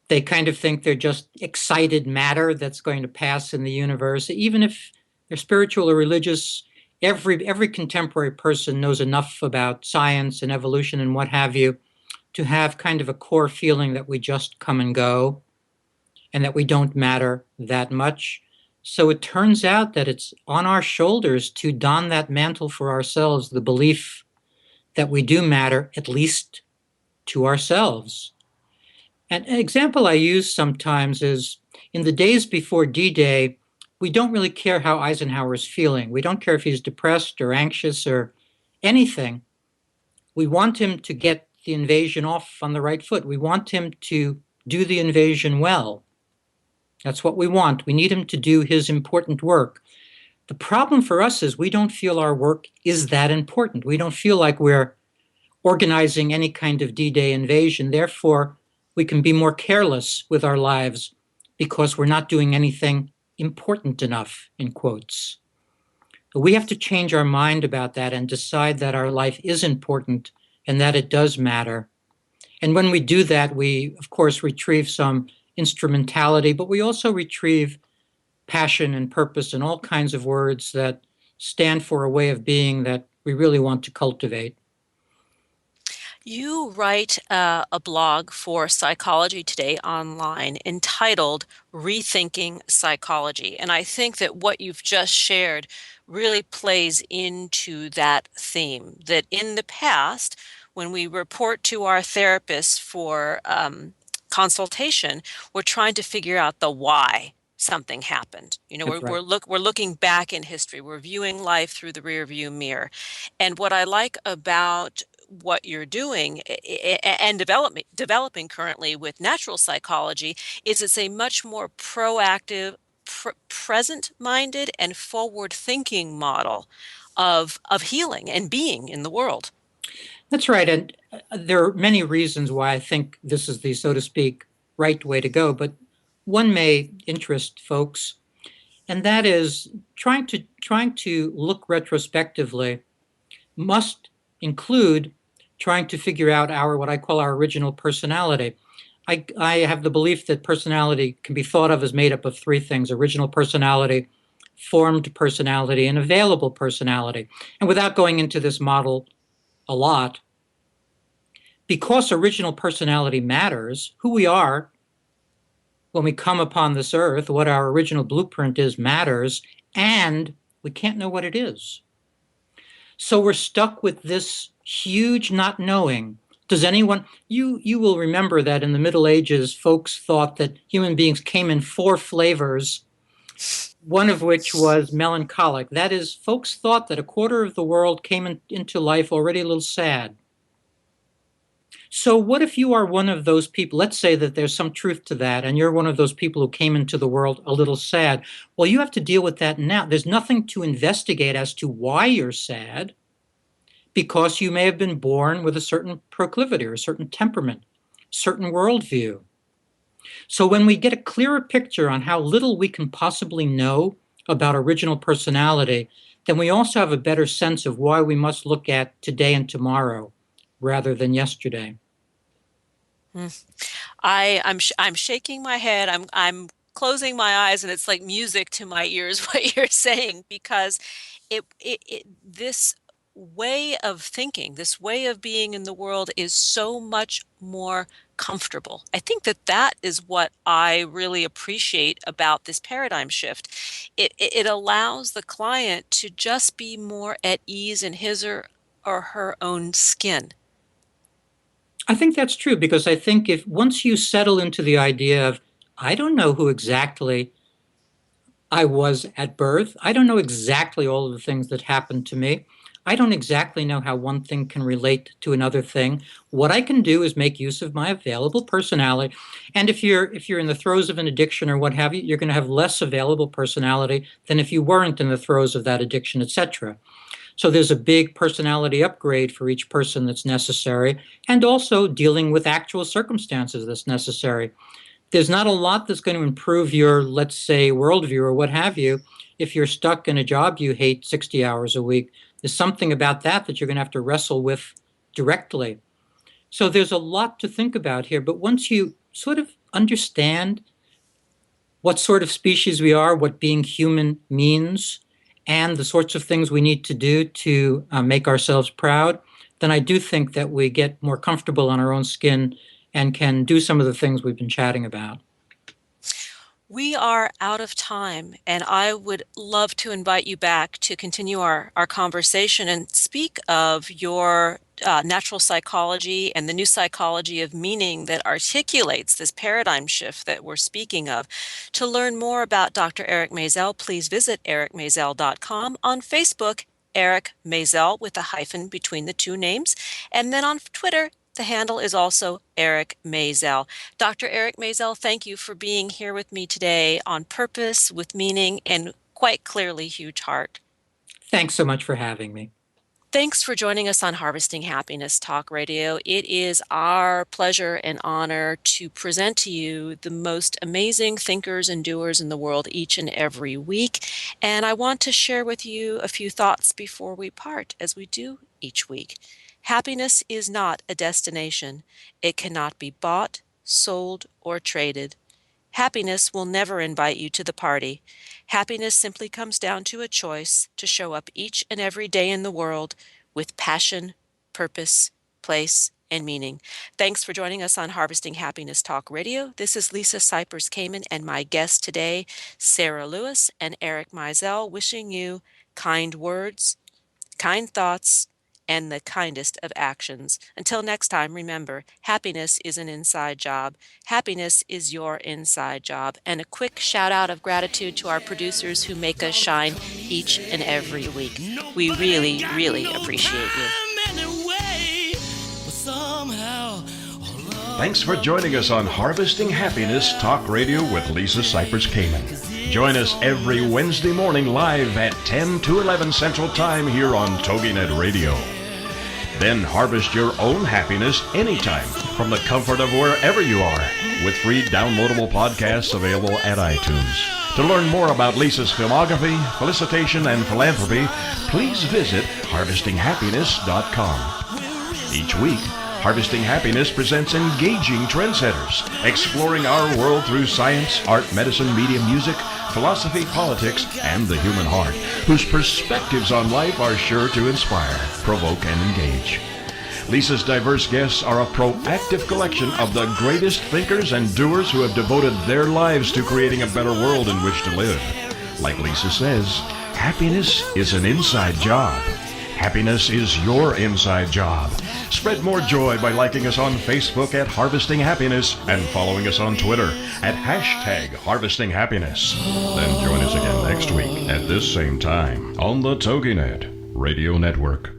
They kind of think they're just excited matter that's going to pass in the universe. Even if they're spiritual or religious, every contemporary person knows enough about science and evolution and what have you to have kind of a core feeling that we just come and go and that we don't matter that much. So it turns out that it's on our shoulders to don that mantle for ourselves, the belief that we do matter, at least to ourselves. And an example I use sometimes is in the days before D-Day, we don't really care how Eisenhower's feeling. We don't care if he's depressed or anxious or anything. We want him to get the invasion off on the right foot. We want him to do the invasion well. That's what we want. We need him to do his important work. The problem for us is we don't feel our work is that important. We don't feel like we're organizing any kind of D-Day invasion. Therefore, we can be more careless with our lives because we're not doing anything important enough, in quotes. But we have to change our mind about that and decide that our life is important and that it does matter. And when we do that, we, of course, retrieve some instrumentality, but we also retrieve passion and purpose and all kinds of words that stand for a way of being that we really want to cultivate. You write a blog for Psychology Today online entitled Rethinking Psychology. And I think that what you've just shared really plays into that theme, that in the past, when we report to our therapists for consultation, we're trying to figure out the why something happened. You know, That's right. we're looking back in history. We're viewing life through the rear view mirror. And what I like about what you're doing and developing currently with natural psychology is it's a much more proactive, present-minded, and forward-thinking model of healing and being in the world. That's right. And there are many reasons why I think this is the, so to speak, right way to go. But one may interest folks, and that is trying to look retrospectively must include trying to figure out our what I call our original personality. I have the belief that personality can be thought of as made up of three things: original personality, formed personality, and available personality. And without going into this model a lot, because original personality matters, who we are when we come upon this earth, what our original blueprint is matters, and we can't know what it is. So we're stuck with this huge not knowing. Does anyone, you will remember that in the Middle Ages, folks thought that human beings came in 4 flavors, one of which was melancholic. That is, folks thought that a quarter of the world came into life already a little sad. So what if you are one of those people? Let's say that there's some truth to that, and you're one of those people who came into the world a little sad. Well, you have to deal with that now. There's nothing to investigate as to why you're sad, because you may have been born with a certain proclivity or a certain temperament, certain worldview. So when we get a clearer picture on how little we can possibly know about original personality, then we also have a better sense of why we must look at today and tomorrow rather than yesterday. I'm shaking my head. I'm closing my eyes, and it's like music to my ears what you're saying, because this way of thinking, this way of being in the world is so much more comfortable. I think that is what I really appreciate about this paradigm shift. It allows the client to just be more at ease in his or her own skin. I think that's true, because I think if once you settle into the idea of, I don't know who exactly I was at birth, I don't know exactly all of the things that happened to me, I don't exactly know how one thing can relate to another thing. What I can do is make use of my available personality. And if you're in the throes of an addiction or what have you, you're going to have less available personality than if you weren't in the throes of that addiction, etc. So there's a big personality upgrade for each person that's necessary, and also dealing with actual circumstances that's necessary. There's not a lot that's going to improve your, let's say, worldview or what have you if you're stuck in a job you hate 60 hours a week. There's something about that you're going to have to wrestle with directly. So there's a lot to think about here, but once you sort of understand what sort of species we are, what being human means, and the sorts of things we need to do to make ourselves proud, then I do think that we get more comfortable on our own skin and can do some of the things we've been chatting about. We are out of time, and I would love to invite you back to continue our conversation and speak of your natural psychology and the new psychology of meaning that articulates this paradigm shift that we're speaking of. To learn more about Dr. Eric Maisel, please visit ericmaisel.com. On Facebook, Eric Maisel with a hyphen between the two names. And then on Twitter, the handle is also Eric Maisel. Dr. Eric Maisel, thank you for being here with me today on purpose, with meaning, and quite clearly huge heart. Thanks so much for having me. Thanks for joining us on Harvesting Happiness Talk Radio. It is our pleasure and honor to present to you the most amazing thinkers and doers in the world each and every week. And I want to share with you a few thoughts before we part, as we do each week. Happiness is not a destination. It cannot be bought, sold, or traded. Happiness will never invite you to the party. Happiness simply comes down to a choice to show up each and every day in the world with passion, purpose, place, and meaning. Thanks for joining us on Harvesting Happiness Talk Radio. This is Lisa Cypers Kamen and my guests today, Sarah Lewis and Eric Mizell, wishing you kind words, kind thoughts, and the kindest of actions. Until next time, remember, happiness is an inside job. Happiness is your inside job. And a quick shout out of gratitude to our producers who make us shine each and every week. We really, really appreciate you. Thanks for joining us on Harvesting Happiness Talk Radio with Lisa Cypers Kamen. Join us every Wednesday morning live at 10 to 11 Central Time here on TogiNet Radio. Then harvest your own happiness anytime from the comfort of wherever you are with free downloadable podcasts available at iTunes. To learn more about Lisa's filmography, felicitation, and philanthropy, please visit harvestinghappiness.com. Each week, Harvesting Happiness presents engaging trendsetters, exploring our world through science, art, medicine, media, music, philosophy, politics, and the human heart, whose perspectives on life are sure to inspire, provoke, and engage. Lisa's diverse guests are a proactive collection of the greatest thinkers and doers who have devoted their lives to creating a better world in which to live. Like Lisa says, happiness is an inside job. Happiness is your inside job. Spread more joy by liking us on Facebook at Harvesting Happiness and following us on Twitter at #Harvesting Happiness. Then join us again next week at this same time on the TogiNet Radio Network.